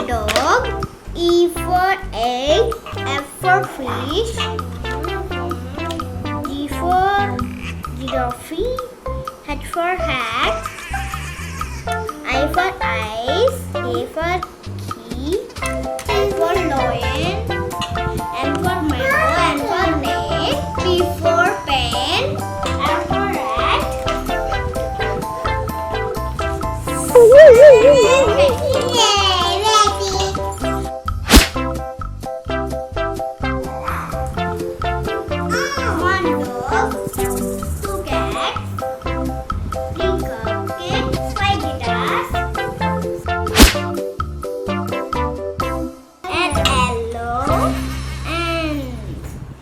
Dog. E for egg. F for fish. G for giraffe. H for hat. I for ice. A for key. L for lion. M for mango. N for net. P for pen. R for rat.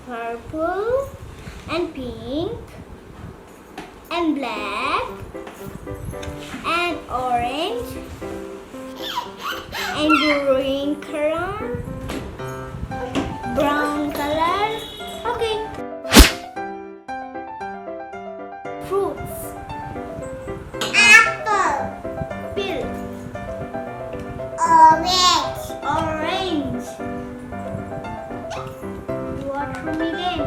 Purple and pink and black and orange and green color, brown color. Okay. Fruits. Apple. Pill. Orange. Watermelon.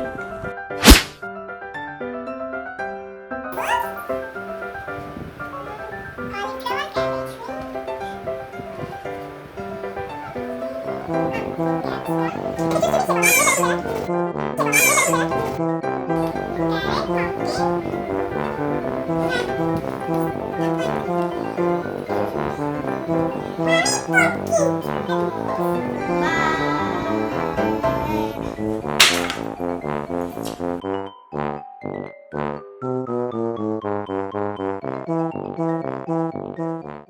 Bye.